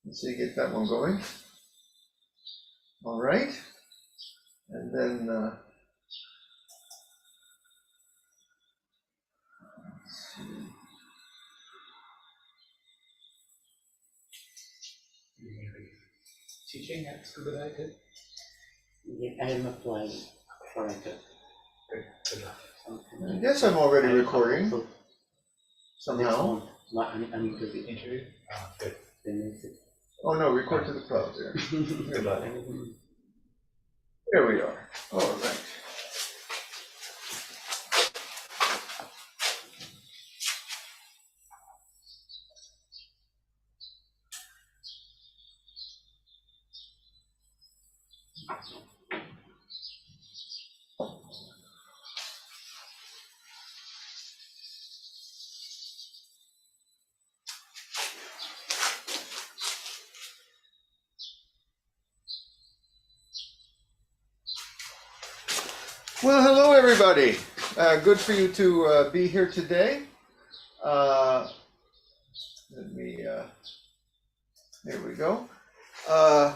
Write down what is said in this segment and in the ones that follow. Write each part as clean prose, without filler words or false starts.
Let's see, get that one going. All right. And then let's see. Teaching at Scuba Dive? Yeah, I am applying for it. Good luck. I guess I'm already recording somehow. No, I'm to the Interview? Good. Oh no, record to the cloud there. Good luck. There we are. All right. Well, hello everybody. Good for you to be here today. There we go. I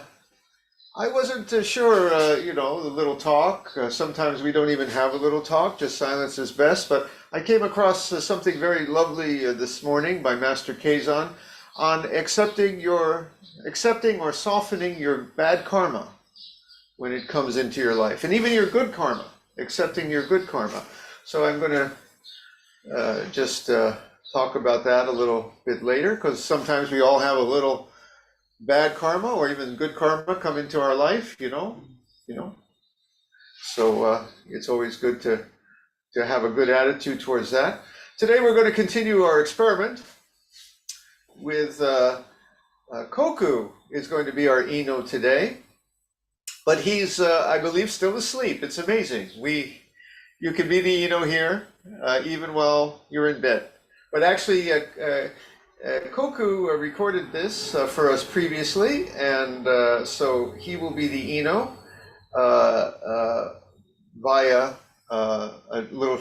wasn't sure, the little talk. Sometimes we don't even have a little talk, just silence is best. But I came across something very lovely this morning by Master Kazan on accepting or softening your bad karma when it comes into your life, and even your good karma. Accepting your good karma. So I'm going to just talk about that a little bit later, because sometimes we all have a little bad karma or even good karma come into our life, you know. So it's always good to have a good attitude towards that. Today we're going to continue our experiment with Koku is going to be our Ino today. But he's, I believe, still asleep. It's amazing. You can be the Ino here, even while you're in bed. But actually, Koku recorded this for us previously, and so he will be the Ino via a little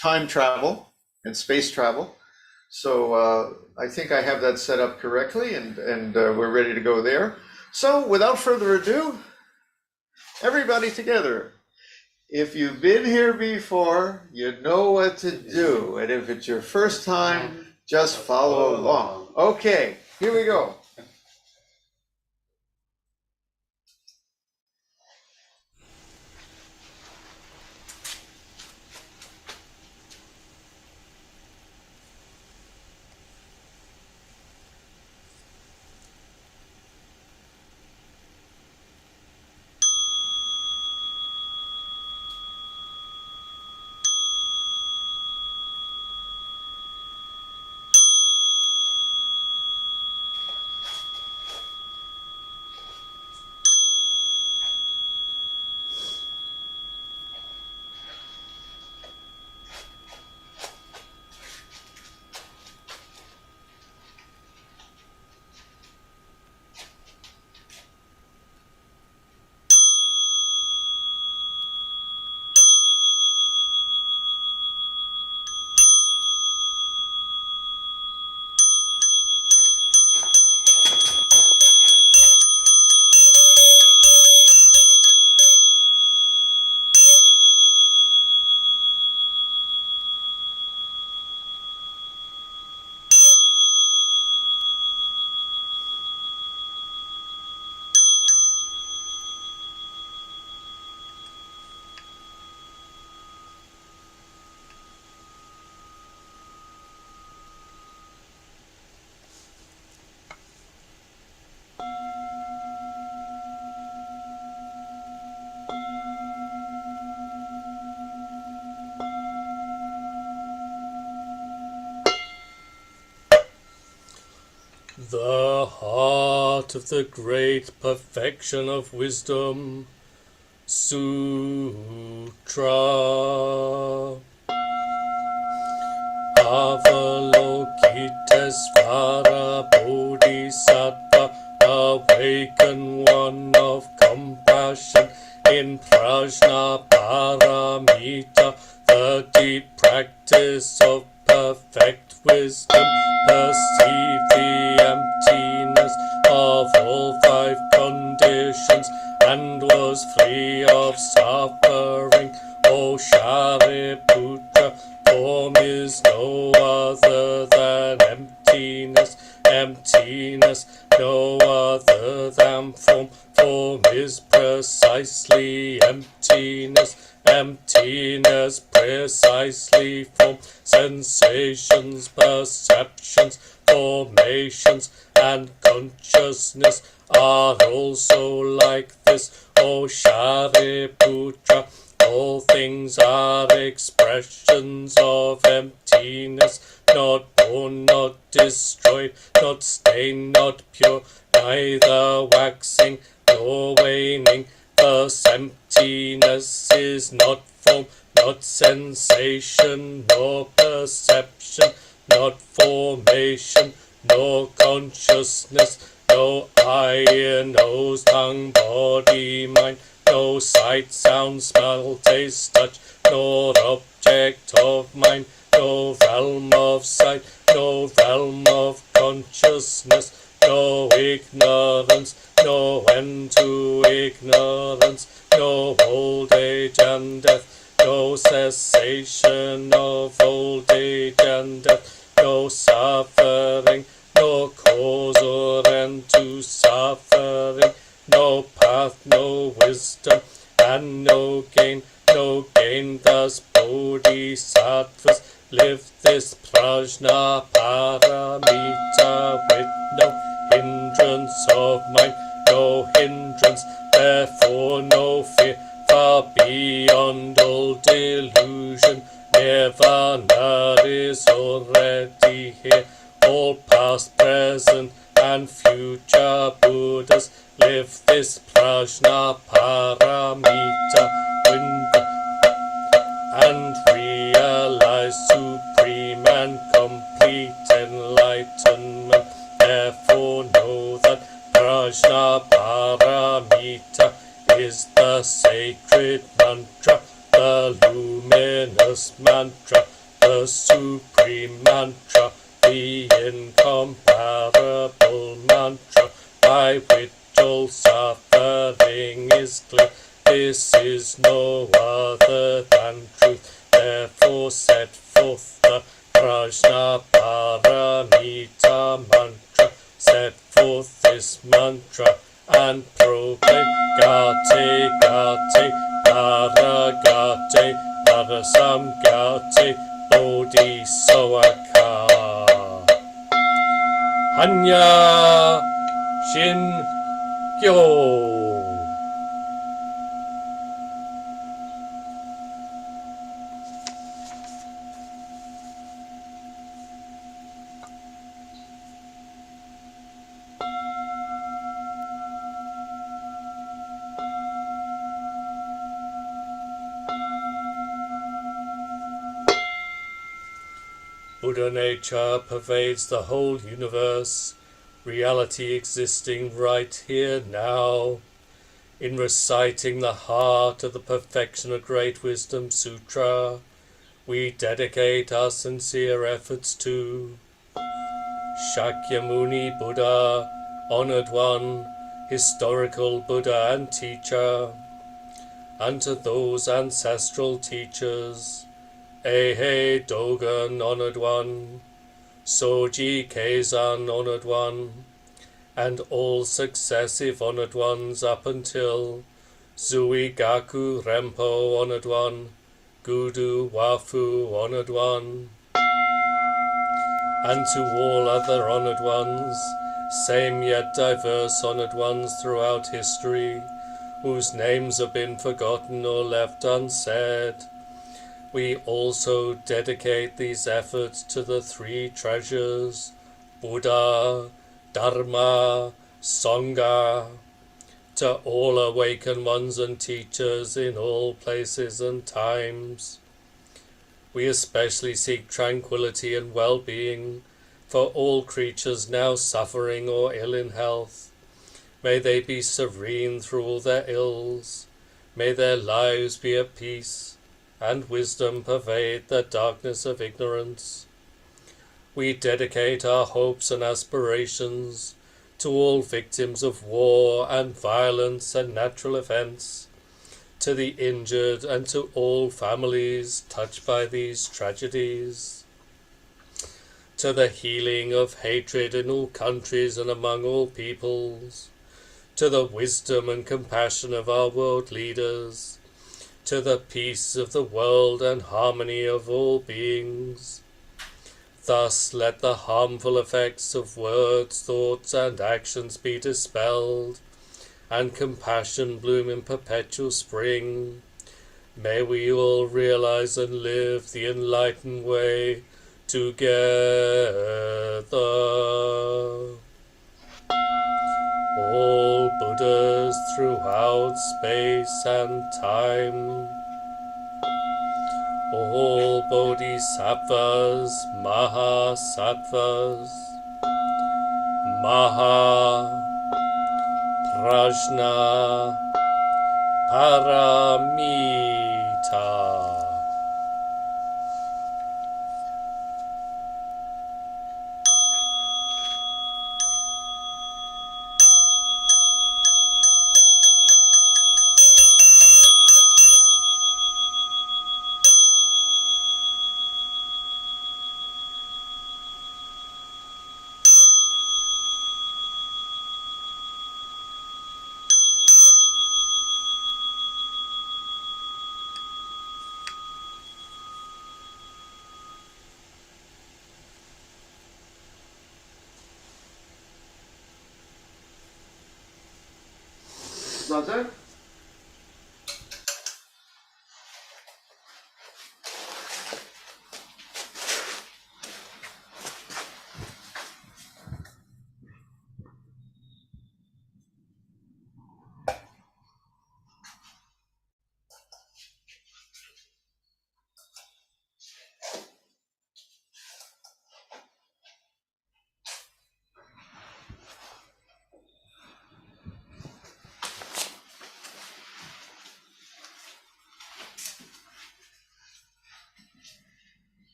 time travel and space travel. So I think I have that set up correctly, and we're ready to go there. So without further ado, everybody together. If you've been here before, you know what to do. And if it's your first time, just follow along. Okay, here we go. The heart of the great perfection of wisdom, Sutra. Avalokitesvara Bodhisattva, awaken one of compassion in Prajna Paramita, the deep practice of perfect wisdom. Perceive the emptiness of conditions and was free of suffering. O Shariputra, form is no other than emptiness, emptiness, no other than form. Form is precisely emptiness, emptiness, precisely form. Sensations, perceptions, formations, and consciousness are also like this. O Shariputra, all things are expressions of emptiness, not born, not destroyed, not stained, not pure, neither waxing nor waning. Thus emptiness is not form, not sensation, nor perception, not formation, nor consciousness, no eye, nose, tongue, body, mind, no sight, sound, smell, taste, touch, nor object of mind, no realm of sight, no realm of consciousness, no ignorance, no end to ignorance, no old age and death, no cessation of old age and death, no suffering, no cause or end to suffering, no path, no wisdom, and no gain, no gain. Thus bodhisattvas live this prajna paramita with no hindrance of mind, no hindrance, therefore no fear, far beyond all delusion. Nirvana is already here. All past, present, and future Buddhas live this prajna paramita and realize supreme and complete enlightenment. Therefore know that prajna paramita is the sacred mantra, the luminous mantra, the supreme mantra, the incomparable mantra, by which all suffering is clear. This is no other than truth. Therefore set forth the prajna paramita mantra. Set forth this mantra and proclaim Gate, Gate, Paragate, Parasamgate, Bodhisawaka. Hanya Shin Kyo. Buddha nature pervades the whole universe, reality existing right here now. In reciting the heart of the Perfection of Great Wisdom Sutra, we dedicate our sincere efforts to Shakyamuni Buddha, Honored One, historical Buddha and teacher, and to those ancestral teachers, Eihei Dogen, Honored One, Soji Keizan, Honored One, and all successive Honored Ones up until Zui Gaku Rempo, Honored One, Gudu Wafu, Honored One, and to all other Honored Ones, same yet diverse Honored Ones throughout history, whose names have been forgotten or left unsaid. We also dedicate these efforts to the three treasures, Buddha, Dharma, Sangha, to all awakened ones and teachers in all places and times. We especially seek tranquility and well-being for all creatures now suffering or ill in health. May they be serene through all their ills. May their lives be at peace, and wisdom pervade the darkness of ignorance. We dedicate our hopes and aspirations to all victims of war and violence and natural events, to the injured and to all families touched by these tragedies, to the healing of hatred in all countries and among all peoples, to the wisdom and compassion of our world leaders, to the peace of the world and harmony of all beings. Thus let the harmful effects of words, thoughts, and actions be dispelled, and compassion bloom in perpetual spring. May we all realize and live the enlightened way together. All Buddhas throughout space and time, all Bodhisattvas, Mahasattvas, Maha, Prajna, Paramita. Zazen?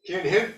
KINHIN.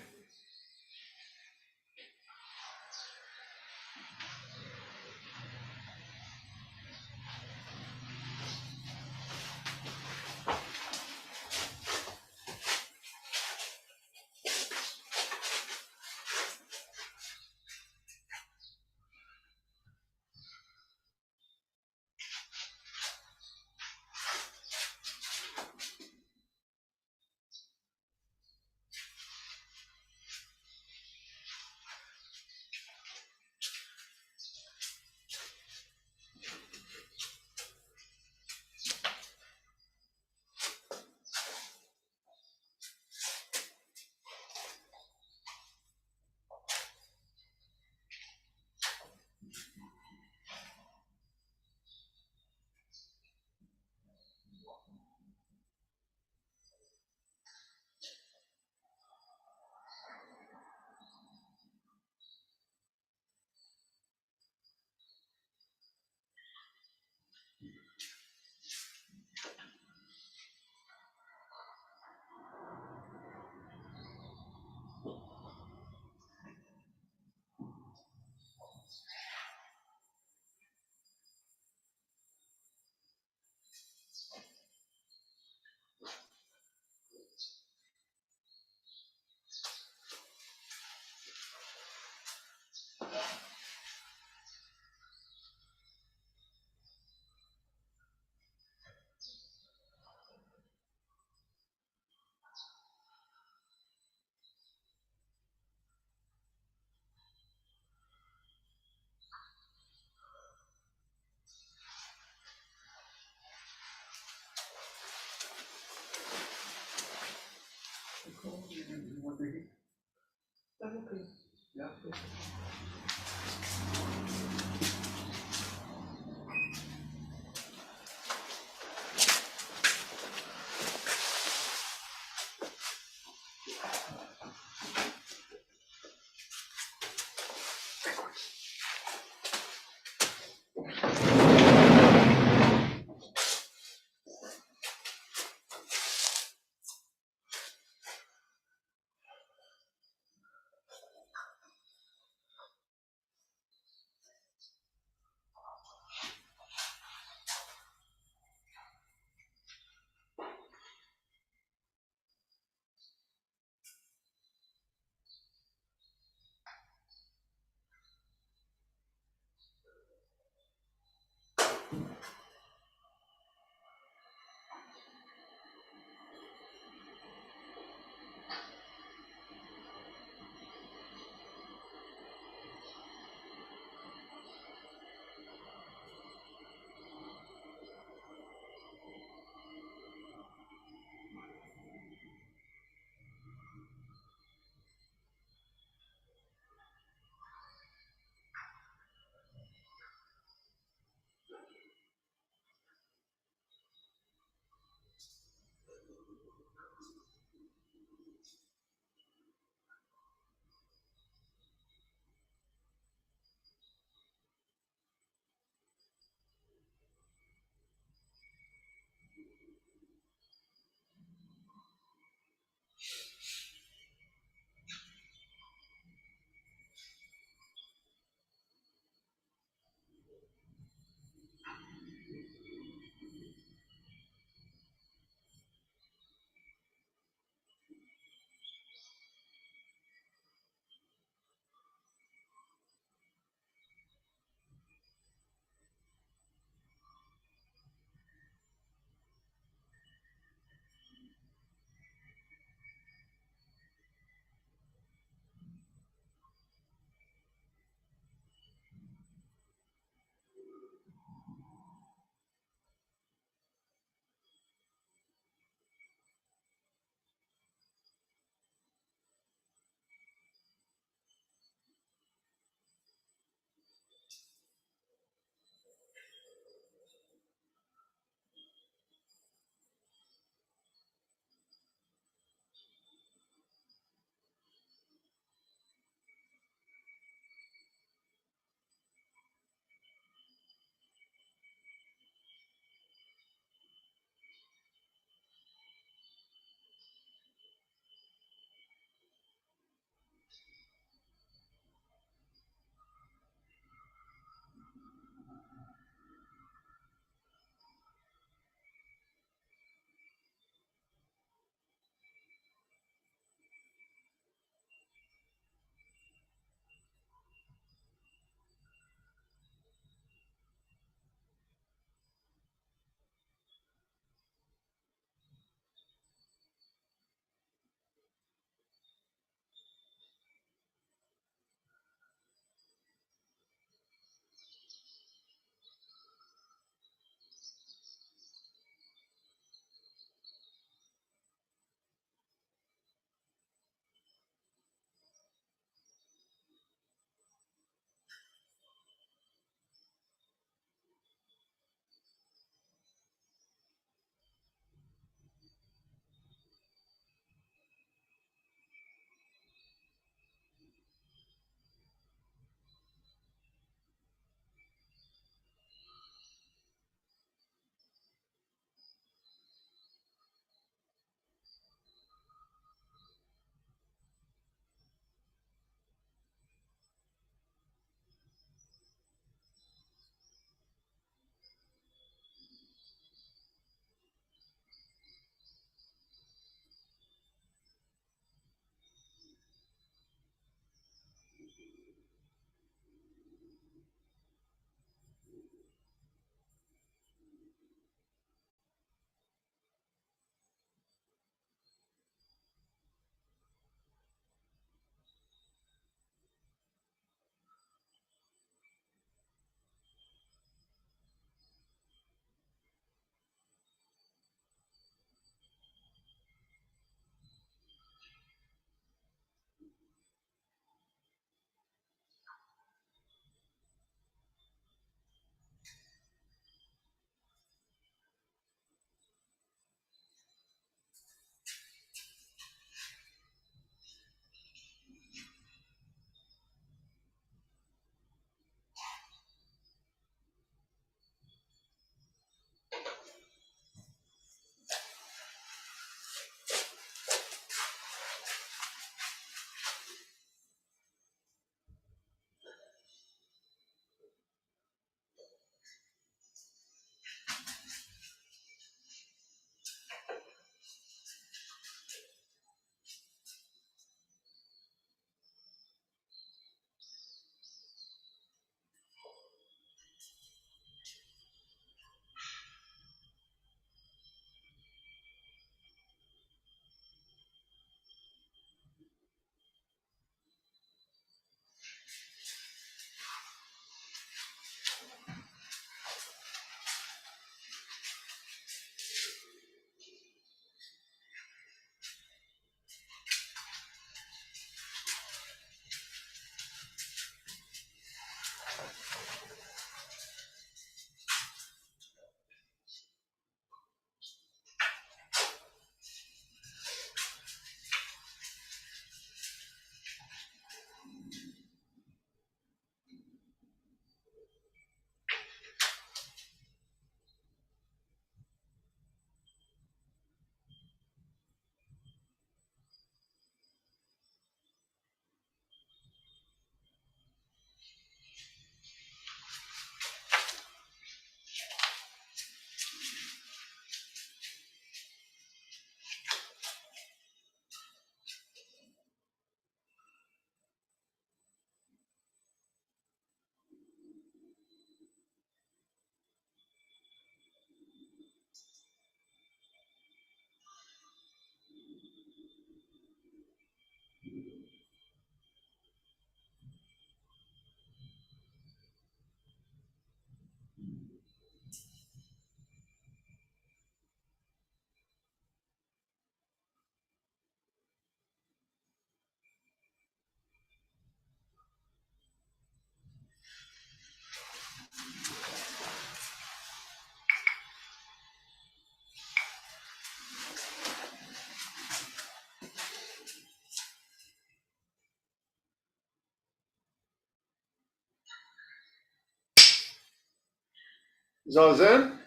Zazen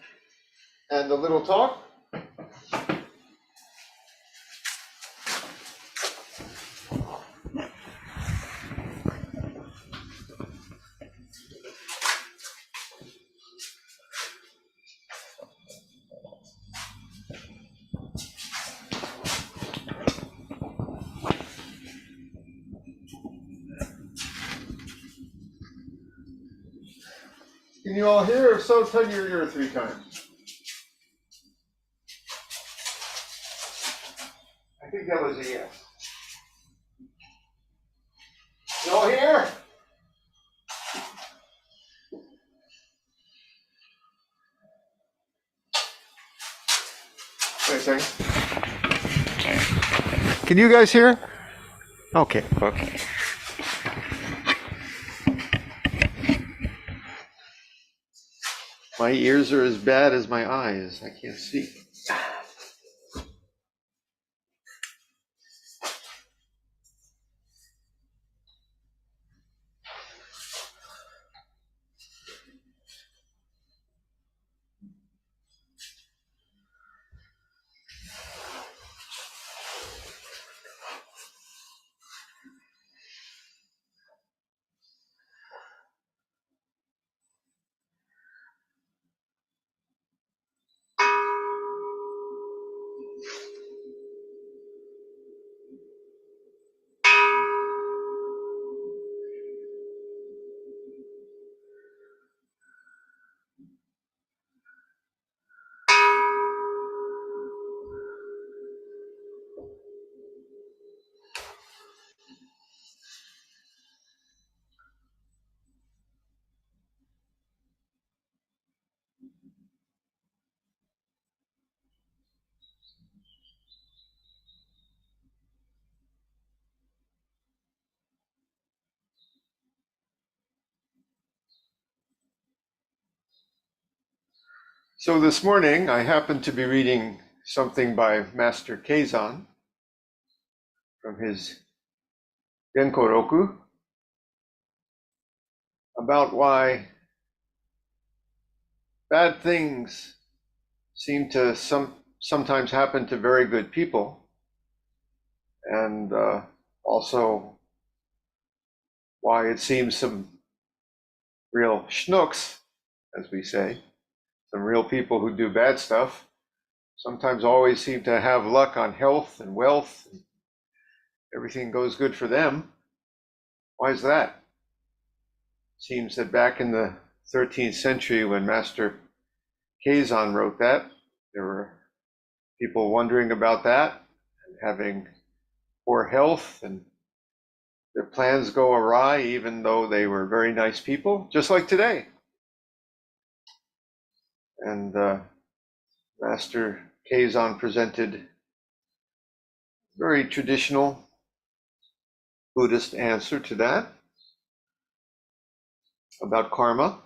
and the little talk. Can you all hear? If so, tug your ear 3 times. I think that was a yes. You all hear? Wait a second. Can you guys hear? Okay. My ears are as bad as my eyes. I can't see. So this morning, I happened to be reading something by Master Keizan from his Genkoroku about why bad things seem to sometimes happen to very good people, and also why it seems some real schnooks, as we say, some real people who do bad stuff, sometimes always seem to have luck on health and wealth, and everything goes good for them. Why is that? Seems that back in the 13th century, when Master Keizan wrote that, there were people wondering about that and having poor health, and their plans go awry even though they were very nice people, just like today. And Master Keizan presented a very traditional Buddhist answer to that about karma.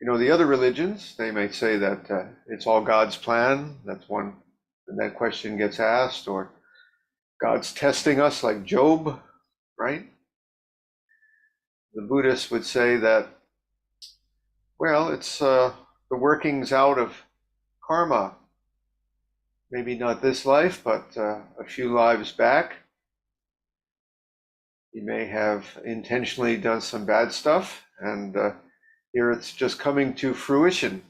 You know, the other religions, they may say that it's all God's plan. That's one, when that question gets asked, or God's testing us like Job, right? The Buddhists would say that, well, it's the workings out of karma. Maybe not this life, but a few lives back. You may have intentionally done some bad stuff, and here it's just coming to fruition.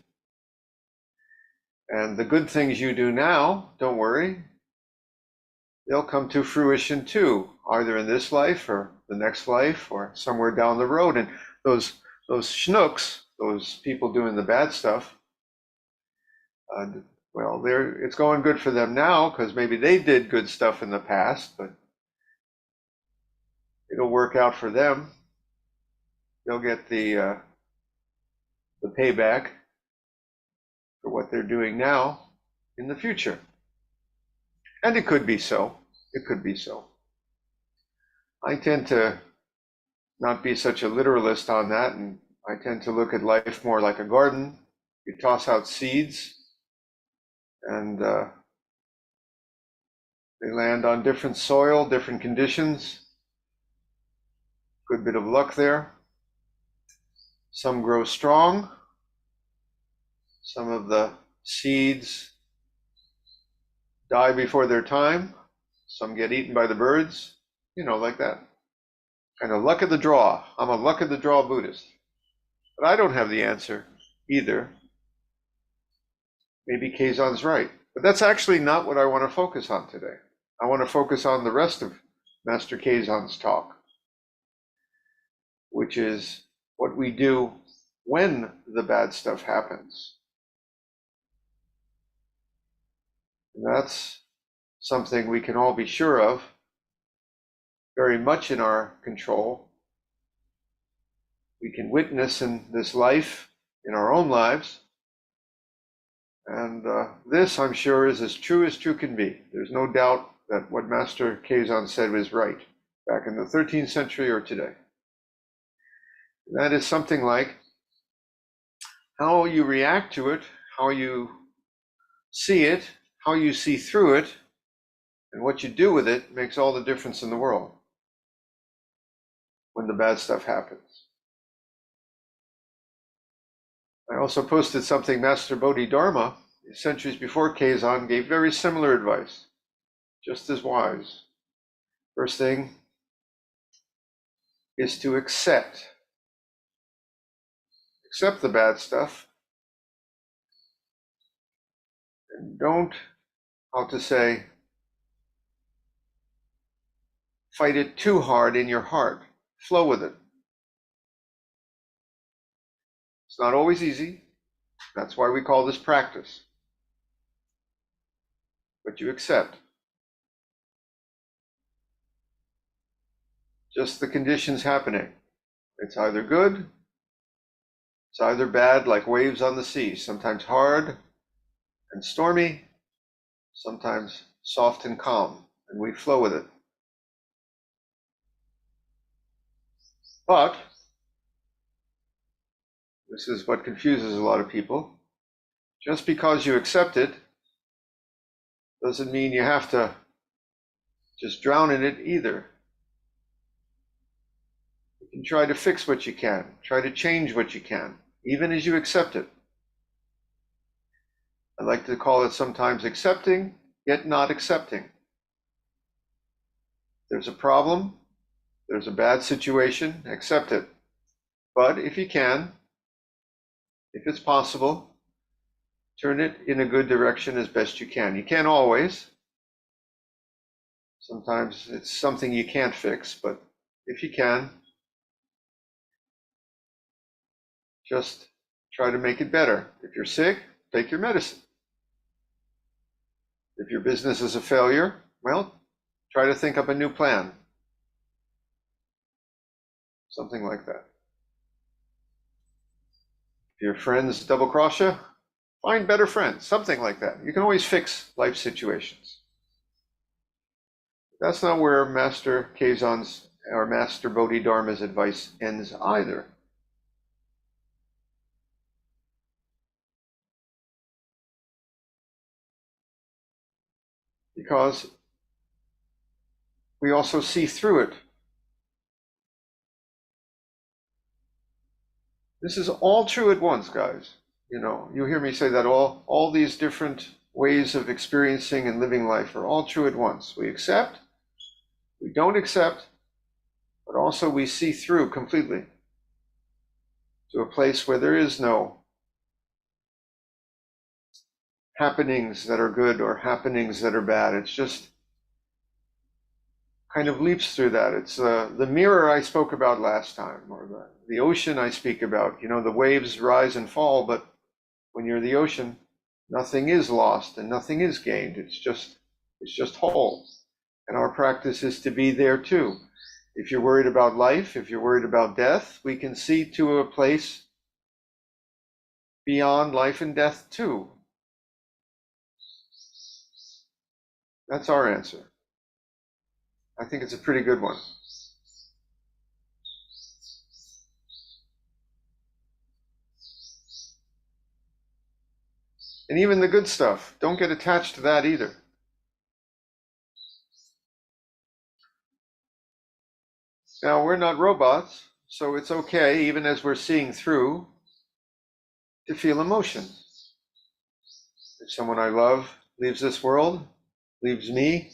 And the good things you do now, don't worry, they'll come to fruition too, either in this life or the next life or somewhere down the road. And those schnooks, those people doing the bad stuff, well, it's going good for them now because maybe they did good stuff in the past, but it'll work out for them. They'll get the payback for what they're doing now in the future. And it could be so. It could be so. I tend to not be such a literalist on that, and I tend to look at life more like a garden. You toss out seeds, and they land on different soil, different conditions. Good bit of luck there. Some grow strong. Some of the seeds die before their time. Some get eaten by the birds, you know, like that. Kind of luck of the draw. I'm a luck of the draw Buddhist. But I don't have the answer either. Maybe Keizan's right. But that's actually not what I want to focus on today. I want to focus on the rest of Master Keizan's talk, which is what we do when the bad stuff happens. And that's something we can all be sure of, very much in our control. We can witness in this life, in our own lives. And this, I'm sure, is as true can be. There's no doubt that what Master Keizan said was right back in the 13th century or today. And that is something like how you react to it, how you see it, how you see through it, and what you do with it makes all the difference in the world when the bad stuff happens. I also posted something Master Bodhidharma, centuries before Keizan, gave very similar advice, just as wise. First thing is to accept the bad stuff, and don't, how to say, fight it too hard in your heart. Flow with it. It's not always easy. That's why we call this practice. But you accept. Just the conditions happening. It's either good, it's either bad, like waves on the sea, sometimes hard and stormy, sometimes soft and calm, and we flow with it. But this is what confuses a lot of people. Just because you accept it doesn't mean you have to just drown in it either. You can try to fix what you can, try to change what you can, even as you accept it. I like to call it sometimes accepting, yet not accepting. There's a problem, there's a bad situation, accept it. But if you can, if it's possible, turn it in a good direction as best you can. You can't always. Sometimes it's something you can't fix, but if you can, just try to make it better. If you're sick, take your medicine. If your business is a failure, well, try to think up a new plan. Something like that. If your friends double cross you, find better friends, something like that. You can always fix life situations. That's not where Master Keizan's or Master Bodhidharma's advice ends either. Because we also see through it. This is all true at once, guys. You know, you hear me say that all these different ways of experiencing and living life are all true at once. We accept, we don't accept, but also we see through completely to a place where there is no happenings that are good or happenings that are bad. It's just kind of leaps through that. It's the mirror I spoke about last time, or the ocean I speak about. You know, the waves rise and fall, but when you're the ocean, nothing is lost and nothing is gained. It's just whole. And our practice is to be there too. If you're worried about life, if you're worried about death, we can see to a place beyond life and death too. That's our answer. I think it's a pretty good one. And even the good stuff, don't get attached to that either. Now, we're not robots, so it's okay, even as we're seeing through, to feel emotion. If someone I love leaves this world, leaves me,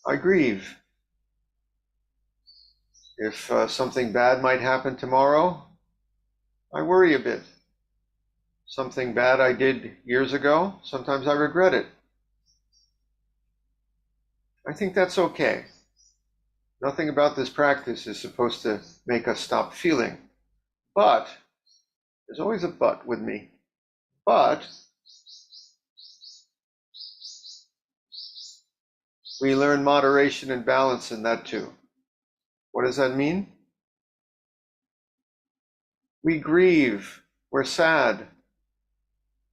I grieve. If something bad might happen tomorrow, I worry a bit. Something bad I did years ago, sometimes I regret it. I think that's okay. Nothing about this practice is supposed to make us stop feeling. But, there's always a but with me. But, we learn moderation and balance in that too. What does that mean? We grieve. We're sad.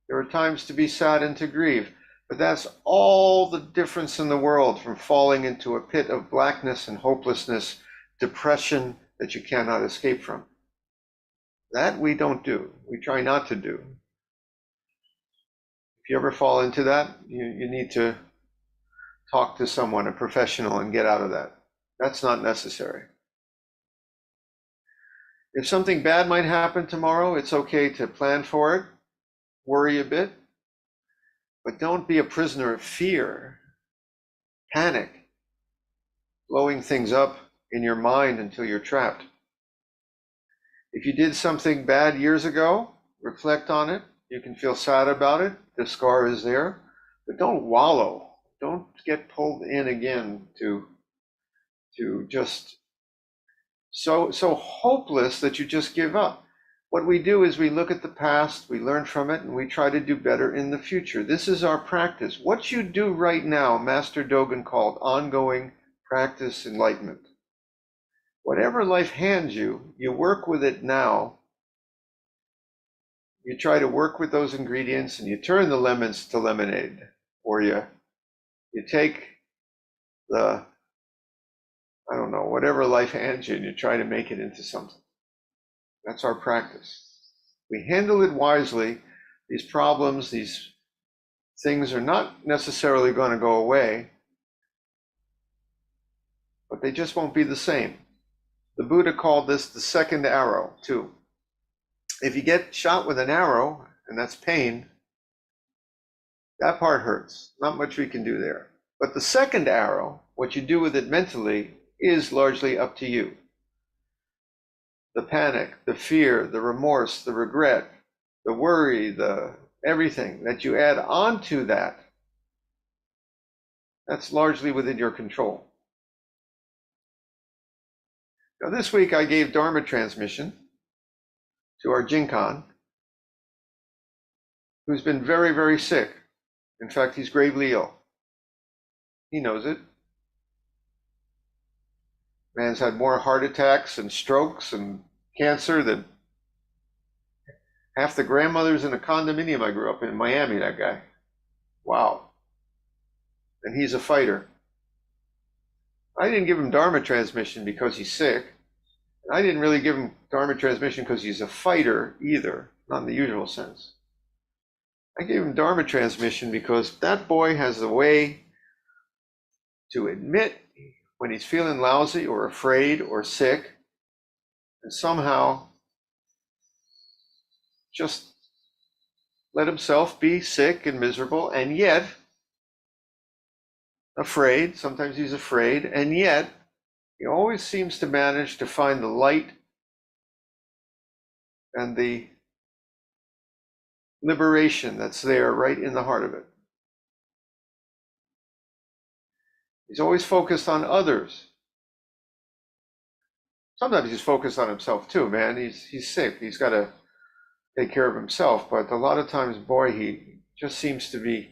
There are times to be sad and to grieve. But that's all the difference in the world from falling into a pit of blackness and hopelessness, depression that you cannot escape from. That we don't do. We try not to do. If you ever fall into that, you need to talk to someone, a professional, and get out of that. That's not necessary. If something bad might happen tomorrow, it's okay to plan for it, worry a bit, but don't be a prisoner of fear, panic, blowing things up in your mind until you're trapped. If you did something bad years ago, reflect on it. You can feel sad about it. The scar is there, but don't wallow. Don't get pulled in again to just so hopeless that you just give up. What we do is we look at the past, we learn from it, and we try to do better in the future. This is our practice. What you do right now, Master Dogen called ongoing practice enlightenment. Whatever life hands you, you work with it now. You try to work with those ingredients and you turn the lemons to lemonade, or you take the, I don't know, whatever life hands you and you try to make it into something. That's our practice. We handle it wisely, these problems, these things are not necessarily going to go away, but they just won't be the same. The Buddha called this the second arrow, too. If you get shot with an arrow, and that's pain, that part hurts. Not much we can do there. But the second arrow, what you do with it mentally, is largely up to you. The panic, the fear, the remorse, the regret, the worry, the everything that you add onto that, that's largely within your control. Now this week I gave Dharma transmission to our Jinkan, who's been very, very sick. In fact, he's gravely ill. He knows it. Man's had more heart attacks and strokes and cancer than half the grandmothers in a condominium I grew up in Miami, that guy. Wow. And he's a fighter. I didn't give him Dharma transmission because he's sick. I didn't really give him Dharma transmission because he's a fighter either, not in the usual sense. I gave him Dharma transmission because that boy has a way to admit when he's feeling lousy or afraid or sick, and somehow just let himself be sick and miserable, and yet afraid. Sometimes he's afraid, and yet he always seems to manage to find the light and the liberation that's there right in the heart of it. He's always focused on others. Sometimes he's focused on himself too, man. He's sick. He's got to take care of himself. But a lot of times, boy, he just seems to be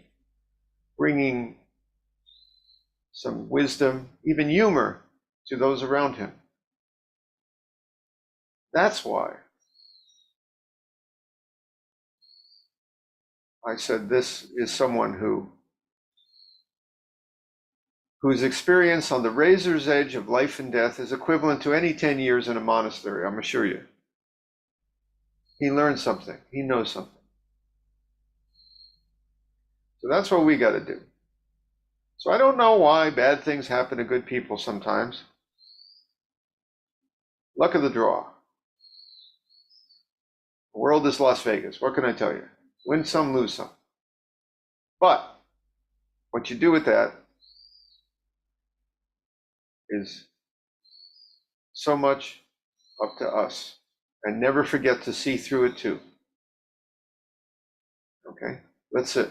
bringing some wisdom, even humor, to those around him. That's why I said this is someone whose experience on the razor's edge of life and death is equivalent to any 10 years in a monastery, I'm assure you. He learned something. He knows something. So that's what we got to do. So I don't know why bad things happen to good people sometimes. Luck of the draw. The world is Las Vegas. What can I tell you? Win some, lose some. But what you do with that is so much up to us. And never forget to see through it too. Okay? Let's sit.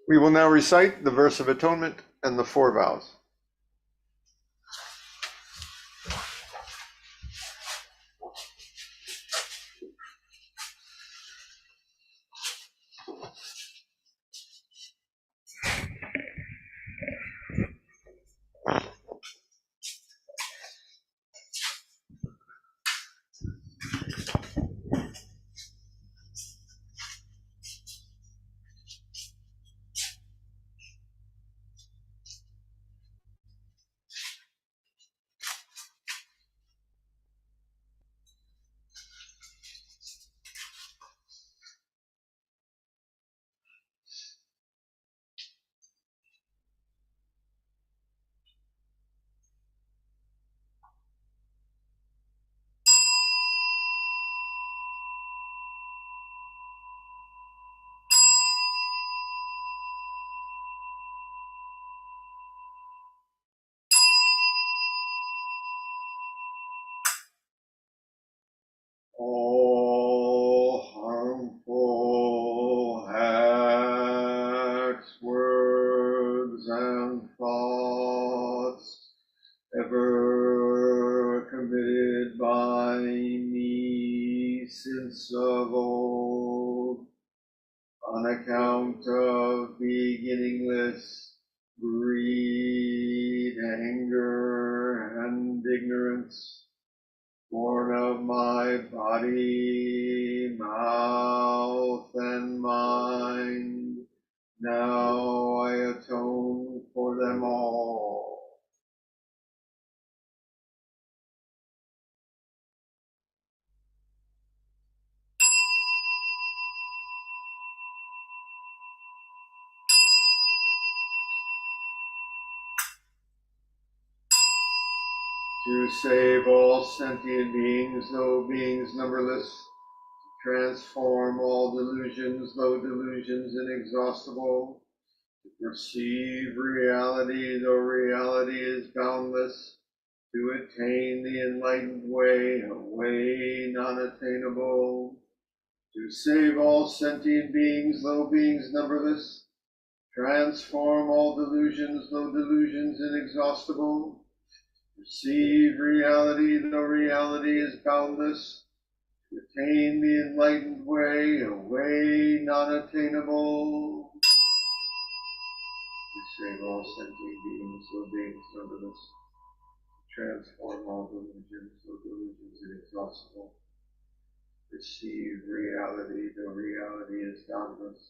We will now recite the verse of atonement and the 4 vows. All harmful acts, words, and thoughts ever committed by me since of old, on account of beginningless greed, anger, and ignorance, born of my body, mouth, and mind, now I atone for them all. To save all sentient beings, though beings numberless, to transform all delusions, though delusions inexhaustible, to perceive reality, though reality is boundless, to attain the enlightened way, a way non-attainable, to save all sentient beings, though beings numberless, transform all delusions, though delusions inexhaustible, perceive reality, though reality is boundless, to attain the enlightened way, a way non-attainable. To save all sentient beings, though beings numberless, to transform all delusions, though delusions inexhaustible, perceive reality, though reality is boundless,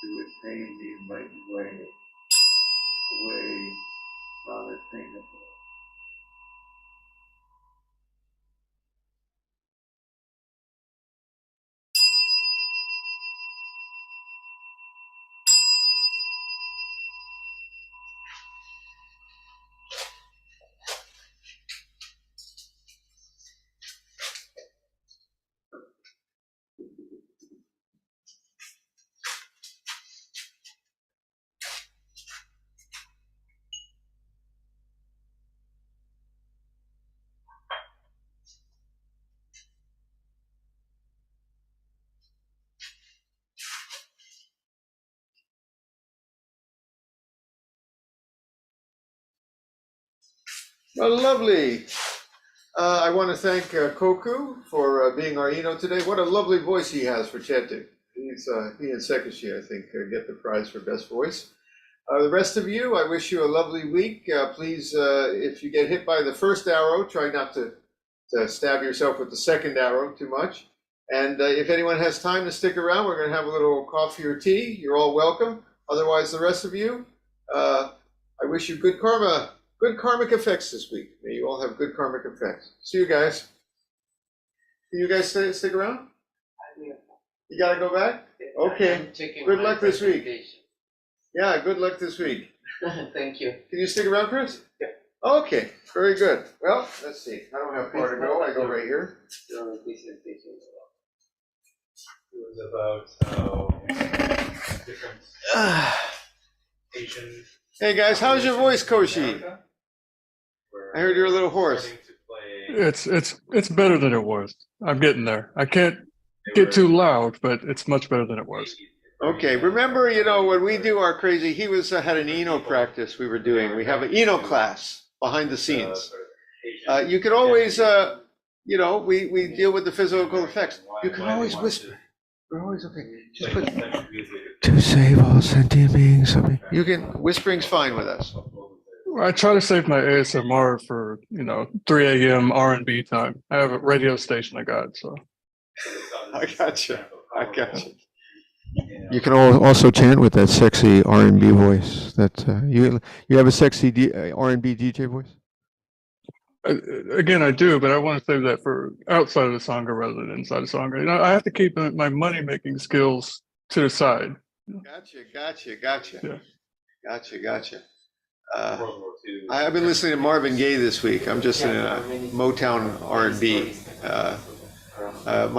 to attain the enlightened way, a way non-attainable. Well, lovely. I want to thank Koku for being our Eno today. What a lovely voice he has for chanting. He and Sekishi, I think, get the prize for best voice. The rest of you, I wish you a lovely week. Please, if you get hit by the first arrow, try not to stab yourself with the second arrow too much. And if anyone has time to stick around, we're going to have a little coffee or tea. You're all welcome. Otherwise, the rest of you, I wish you good karma. Good karmic effects this week. May you all have good karmic effects. See you guys. Can you guys stick around? You gotta go back? Okay. Good luck this week. Yeah, good luck this week. Thank you. Can you stick around, Chris? Yeah. Okay, very good. Well, let's see. I don't have far to go. I go right here. Your presentation. It was about different Asian. Hey guys, how's your voice, Koshi? America, where I heard you're a little hoarse. starting to play- It's better than it was. I'm getting there. I can't they get were too loud, but it's much better than it was. maybe Okay, remember, when we do our crazy, he had an Eno practice we were doing. We have an Eno class behind the scenes. You can always, we deal with the physical effects. You can always whisper. We're always okay. Just put to save all sentient beings. You can, whispering's fine with us. I try to save my ASMR for 3 a.m. R&B time. I have a radio station I got, so. I got you. You can also chant with that sexy R&B voice. That you have a sexy R&B DJ voice. Again, I do, but I want to save that for outside of the sangha rather than inside the sangha. I have to keep my money-making skills to the side. Gotcha. Yeah. Gotcha. I've been listening to Marvin Gaye this week. I'm just in a Motown R&B. My